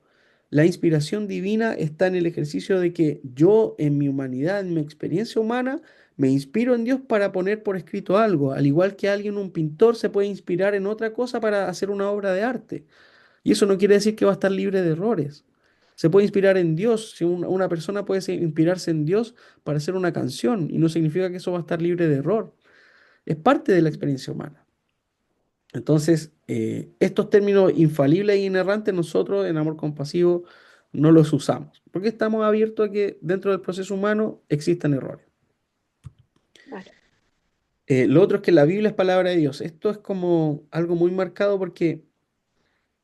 La inspiración divina está en el ejercicio de que yo, en mi humanidad, en mi experiencia humana, me inspiro en Dios para poner por escrito algo, al igual que alguien, un pintor, se puede inspirar en otra cosa para hacer una obra de arte. Y eso no quiere decir que va a estar libre de errores. Se puede inspirar en Dios. Si una persona puede inspirarse en Dios para hacer una canción, y no significa que eso va a estar libre de error. Es parte de la experiencia humana. Entonces, estos términos infalibles e inerrantes nosotros en amor compasivo no los usamos, porque estamos abiertos a que dentro del proceso humano existan errores. Vale. Lo otro es que la Biblia es palabra de Dios. Esto es como algo muy marcado porque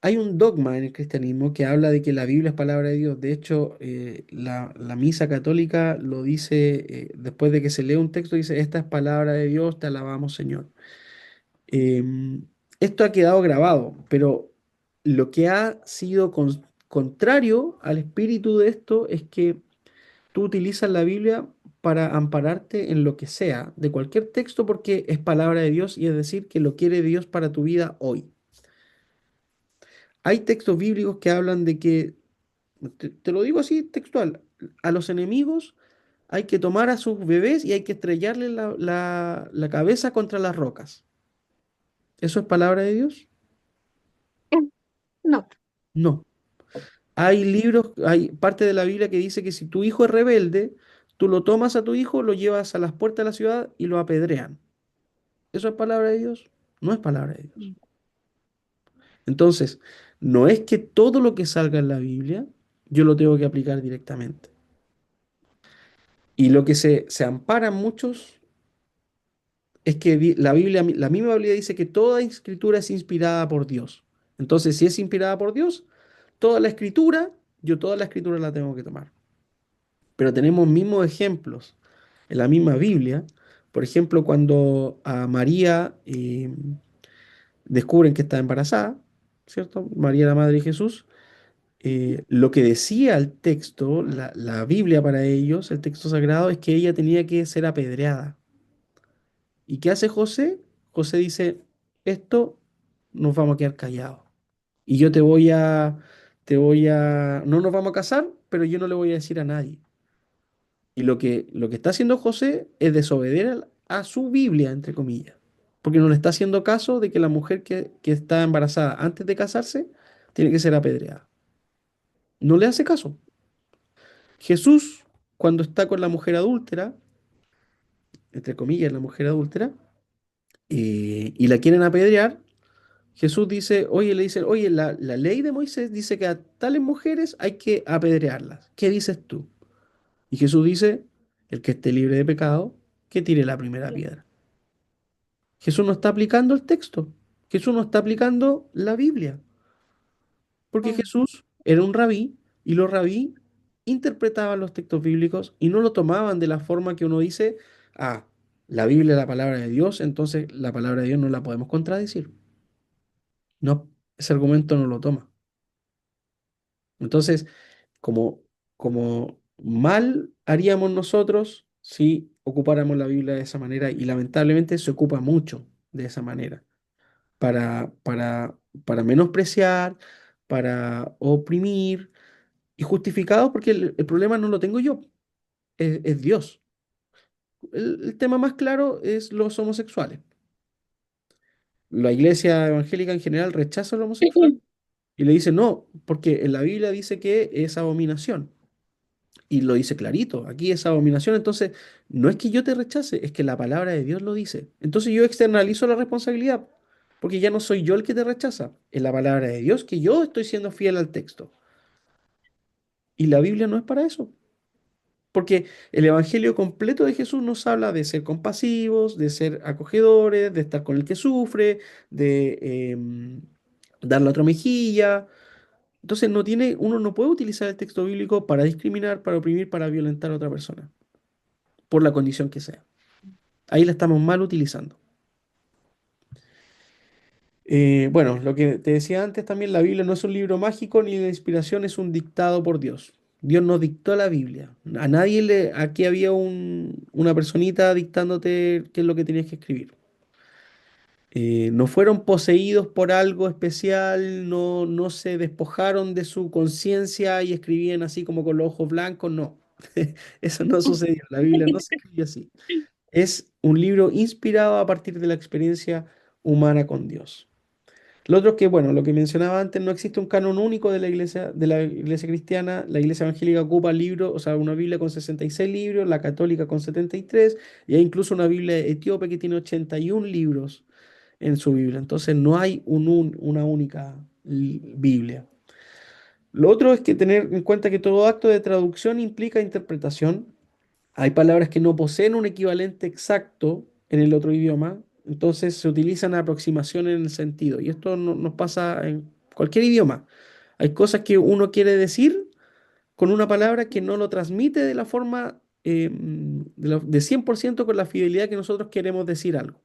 hay un dogma en el cristianismo que habla de que la Biblia es palabra de Dios. De hecho, la misa católica lo dice, después de que se lee un texto, dice, esta es palabra de Dios, te alabamos, Señor. Em, Esto ha quedado grabado, pero lo que ha sido contrario al espíritu de esto es que tú utilizas la Biblia para ampararte en lo que sea, de cualquier texto, porque es palabra de Dios y es decir, que lo quiere Dios para tu vida hoy. Hay textos bíblicos que hablan de que, te lo digo así textual, a los enemigos hay que tomar a sus bebés y hay que estrellarle la cabeza contra las rocas. ¿Eso es palabra de Dios? No. No. Hay libros, hay parte de la Biblia que dice que si tu hijo es rebelde, tú lo tomas a tu hijo, lo llevas a las puertas de la ciudad y lo apedrean. ¿Eso es palabra de Dios? No es palabra de Dios. Entonces, no es que todo lo que salga en la Biblia yo lo tengo que aplicar directamente. Y lo que se amparan muchos es que la Biblia, la misma Biblia dice que toda escritura es inspirada por Dios. Entonces, si es inspirada por Dios, toda la escritura, yo toda la escritura la tengo que tomar. Pero tenemos mismos ejemplos en la misma Biblia. Por ejemplo, cuando a María descubren que está embarazada, ¿cierto? María, la madre de Jesús, lo que decía el texto, la Biblia para ellos, el texto sagrado, es que ella tenía que ser apedreada. ¿Y qué hace José? José dice, esto nos vamos a quedar callados. Y yo no nos vamos a casar, pero yo no le voy a decir a nadie. Y lo que está haciendo José es desobedecer a su Biblia, entre comillas, porque no le está haciendo caso de que la mujer que está embarazada antes de casarse tiene que ser apedreada. No le hace caso. Jesús, cuando está con la mujer adúltera, entre comillas, la mujer adúltera, y la quieren apedrear, Jesús dice, oye, le dicen, oye, la ley de Moisés dice que a tales mujeres hay que apedrearlas. ¿Qué dices tú? Y Jesús dice, el que esté libre de pecado, que tire la primera piedra. Jesús no está aplicando el texto. Jesús no está aplicando la Biblia. Porque Mm. Jesús era un rabí y los rabí interpretaban los textos bíblicos y no lo tomaban de la forma que uno dice, ah, la Biblia es la palabra de Dios, entonces la palabra de Dios no la podemos contradecir. No, ese argumento no lo toma. Entonces, como, como mal haríamos nosotros si ocupáramos la Biblia de esa manera y lamentablemente se ocupa mucho de esa manera. Para menospreciar, para oprimir y justificado porque el problema no lo tengo yo, es Dios. El tema más claro es los homosexuales. La iglesia evangélica en general rechaza lo homosexual y le dice no, porque en la Biblia dice que es abominación. Y lo dice clarito, aquí es abominación, entonces no es que yo te rechace, es que la palabra de Dios lo dice. Entonces yo externalizo la responsabilidad, porque ya no soy yo el que te rechaza, es la palabra de Dios que yo estoy siendo fiel al texto. Y la Biblia no es para eso, porque el Evangelio completo de Jesús nos habla de ser compasivos, de ser acogedores, de estar con el que sufre, de dar la otra mejilla. Entonces uno no puede utilizar el texto bíblico para discriminar, para oprimir, para violentar a otra persona. por la condición que sea. Ahí la estamos mal utilizando. Bueno, lo que te decía antes también, la Biblia no es un libro mágico ni de inspiración, es un dictado por Dios. Dios nos dictó la Biblia. A nadie le, aquí había una personita dictándote qué es lo que tenías que escribir. No fueron poseídos por algo especial, no, no se despojaron de su conciencia y escribían así como con los ojos blancos, no. Eso no sucedió. La Biblia no se escribió así. Es un libro inspirado a partir de la experiencia humana con Dios. Lo otro es que, bueno, lo que mencionaba antes, no existe un canon único de la iglesia cristiana. La iglesia evangélica ocupa libros, o sea, una Biblia con 66 libros, la católica con 73, y hay incluso una Biblia etíope que tiene 81 libros en su Biblia. Entonces, no hay una única Biblia. Lo otro es que tener en cuenta que todo acto de traducción implica interpretación. Hay palabras que no poseen un equivalente exacto en el otro idioma, entonces se utilizan aproximaciones en el sentido. Y esto nos pasa en cualquier idioma. Hay cosas que uno quiere decir con una palabra que no lo transmite de la forma de 100% con la fidelidad que nosotros queremos decir algo.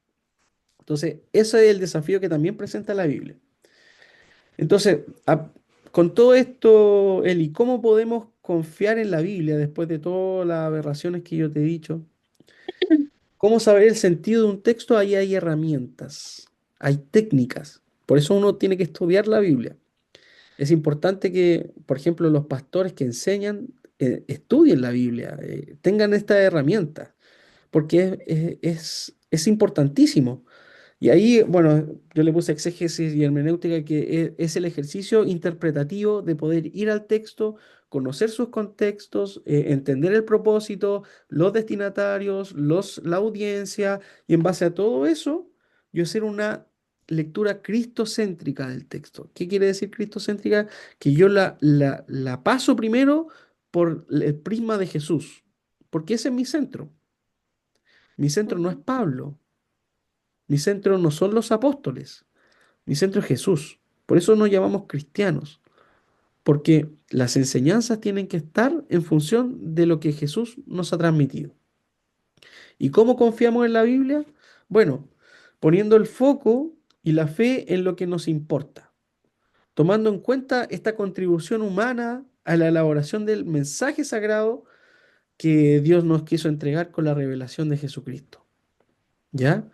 Entonces, ese es el desafío que también presenta la Biblia. Entonces, con todo esto, Eli, ¿cómo podemos confiar en la Biblia después de todas las aberraciones que yo te he dicho? ¿Cómo saber el sentido de un texto? Ahí hay herramientas, hay técnicas. Por eso uno tiene que estudiar la Biblia. Es importante que, por ejemplo, los pastores que enseñan estudien la Biblia, tengan esta herramienta, porque es importantísimo. Y ahí, bueno, yo le puse exégesis y hermenéutica, que es el ejercicio interpretativo de poder ir al texto, conocer sus contextos, entender el propósito, los destinatarios, la audiencia, y en base a todo eso, yo hacer una lectura cristocéntrica del texto. ¿Qué quiere decir cristocéntrica? Que yo la paso primero por el prisma de Jesús, porque ese es mi centro. Mi centro no es Ujú. Pablo. Mi centro no son los apóstoles, mi centro es Jesús. Por eso nos llamamos cristianos, porque las enseñanzas tienen que estar en función de lo que Jesús nos ha transmitido. ¿Y cómo confiamos en la Biblia? Bueno, poniendo el foco y la fe en lo que nos importa, tomando en cuenta esta contribución humana a la elaboración del mensaje sagrado que Dios nos quiso entregar con la revelación de Jesucristo. ¿Ya?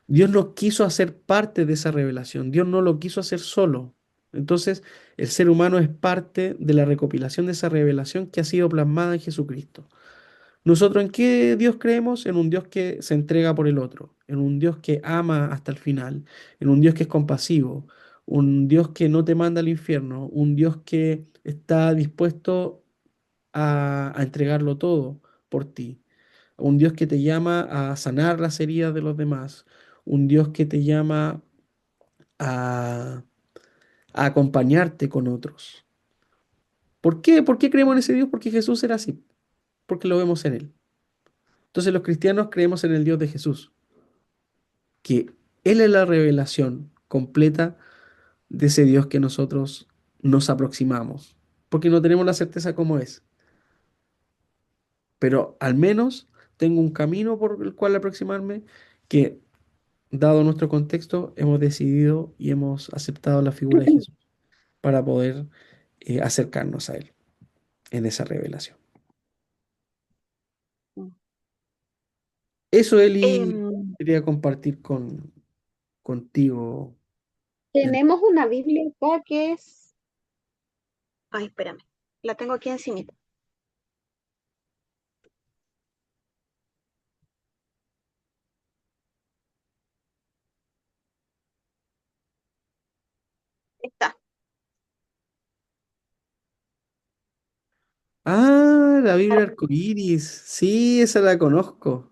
Dios no quiso hacer parte de esa revelación, Dios no lo quiso hacer solo. Entonces, el ser humano es parte de la recopilación de esa revelación que ha sido plasmada en Jesucristo. ¿Nosotros en qué Dios creemos? En un Dios que se entrega por el otro, en un Dios que ama hasta el final, en un Dios que es compasivo, un Dios que no te manda al infierno, un Dios que está dispuesto a entregarlo todo por ti, un Dios que te llama a sanar las heridas de los demás, un Dios que te llama a, a acompañarte con otros. ¿Por qué? ¿Por qué creemos en ese Dios? Porque Jesús era así, porque lo vemos en Él. Entonces los cristianos creemos en el Dios de Jesús, que Él es la revelación completa de ese Dios que nosotros nos aproximamos, porque no tenemos la certeza cómo es, pero al menos tengo un camino por el cual aproximarme que, dado nuestro contexto, hemos decidido y hemos aceptado la figura de Jesús para poder acercarnos a Él en esa revelación. Eso, Eli, Em, quería compartir contigo. el- tenemos una Biblia acá que es... Ay, espérame. La tengo aquí encima. Está. Ah, la Biblia arcoíris. Sí, esa la conozco.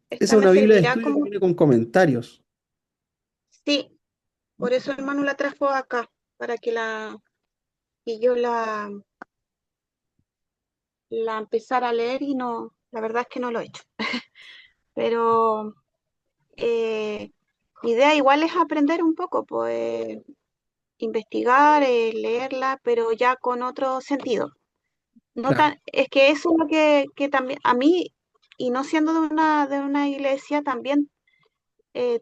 Esa Esta es me una Biblia de servirá estudio que como... viene con comentarios. Sí, por eso hermano la trajo acá, para que la... Y yo la empezara a leer y no, la verdad es que no lo he hecho. Pero mi idea igual es aprender un poco, pues investigar, leerla, pero ya con otro sentido. No claro. tan, es que eso es lo que también a mí, y no siendo de una iglesia, también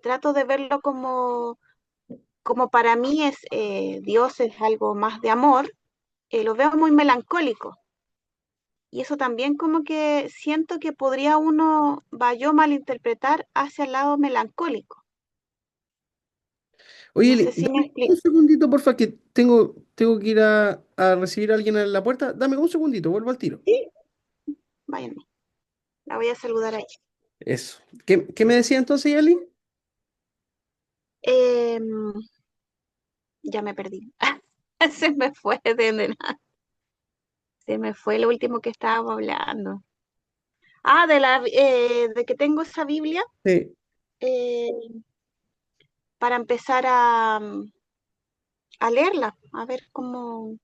trato de verlo como para mí es Dios es algo más de amor, lo veo muy melancólico. Y eso también como que siento que podría uno, va yo malinterpretar hacia el lado melancólico. Oye, No Eli, sé si me dame un explico. segundito, porfa, que tengo que ir a recibir a alguien en la puerta. Dame un segundito, vuelvo al tiro. Sí, váyanme, la voy a saludar ahí. Eso. ¿Qué me decía entonces, Eli? Em, ya me perdí. Se me fue nada. Se me fue lo último que estábamos hablando. Ah, de que tengo esa Biblia Sí, eh, para empezar a leerla, a ver cómo,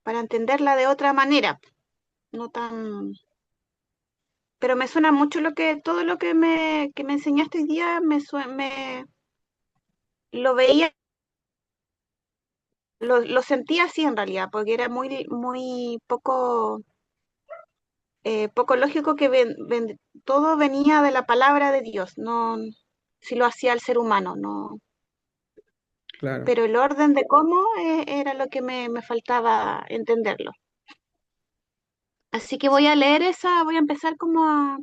para entenderla de otra manera, no tan. Pero me suena mucho todo lo que me enseñaste hoy día, lo veía, lo sentía así en realidad, porque era muy poco lógico que todo venía de la palabra de Dios, no si lo hacía el ser humano, no. claro. Pero el orden de cómo era lo que me faltaba entenderlo. Así que voy a leer esa, voy a empezar como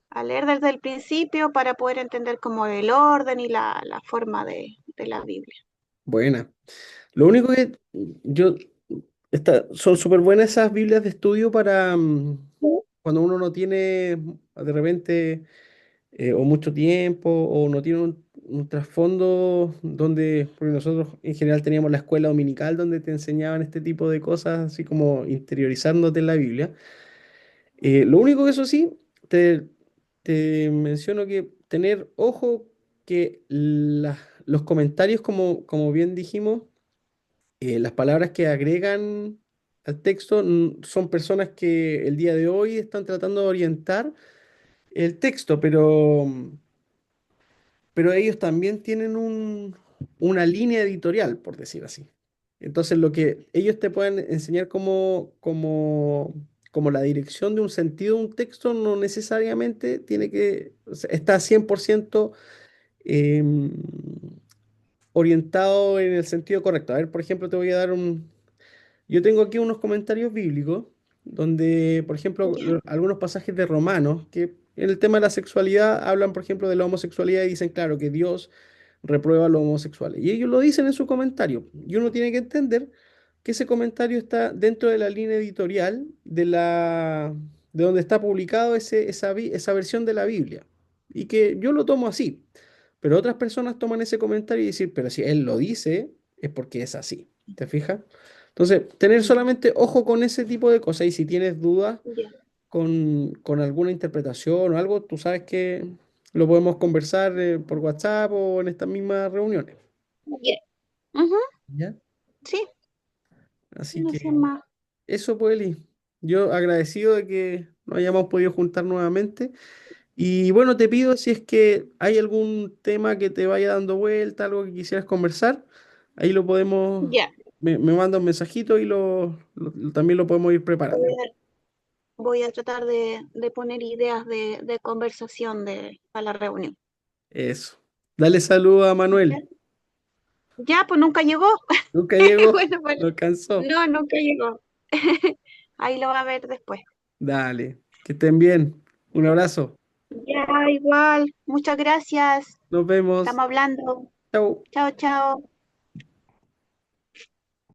a leer desde el principio para poder entender como el orden y la forma de la Biblia. Buena. Lo único que yo, son súper buenas esas Biblias de estudio para cuando uno no tiene de repente o mucho tiempo o no tiene un trasfondo donde, porque nosotros en general teníamos la escuela dominical donde te enseñaban este tipo de cosas, así como interiorizándote en la Biblia. Lo único que eso sí, te menciono que tener ojo que los comentarios, como bien dijimos, las palabras que agregan al texto son personas que el día de hoy están tratando de orientar el texto, pero ellos también tienen una línea editorial, por decir así. Entonces, lo que ellos te pueden enseñar como la dirección de un sentido de un texto no necesariamente tiene o sea, está 100% em, orientado en el sentido correcto. A ver, por ejemplo, te voy a dar yo tengo aquí unos comentarios bíblicos donde, por ejemplo, ¿Ya? algunos pasajes de Romanos que en el tema de la sexualidad hablan, por ejemplo, de la homosexualidad y dicen, claro, que Dios reprueba a los homosexuales. Y ellos lo dicen en su comentario. Y uno tiene que entender que ese comentario está dentro de la línea editorial de donde está publicado esa versión de la Biblia. Y que yo lo tomo así. Pero otras personas toman ese comentario y dicen, pero si él lo dice, es porque es así. ¿Te fijas? Entonces, tener Mm, solamente ojo con ese tipo de cosas y si tienes dudas ya, con alguna interpretación o algo, tú sabes que lo podemos conversar por WhatsApp o en estas mismas reuniones. ya. Ujú, ¿Ya? sí, Así no sé que más. eso, pues, Eli. Yo agradecido de que nos hayamos podido juntar nuevamente. Y bueno, te pido si es que hay algún tema que te vaya dando vuelta, algo que quisieras conversar, ahí lo podemos, Ya, me manda un mensajito y también lo podemos ir voy preparando. a, voy a tratar de poner ideas de conversación para la reunión. Eso. Dale saludo a ¿Ya? Manuel. Ya, pues nunca llegó. Nunca llegó, Bueno, bueno, no alcanzó. no, nunca llegó. Ahí lo va a ver después. Dale, que estén bien. Un abrazo. Ya, igual. Muchas gracias. Nos vemos. Estamos hablando. Chau. Chao, chao.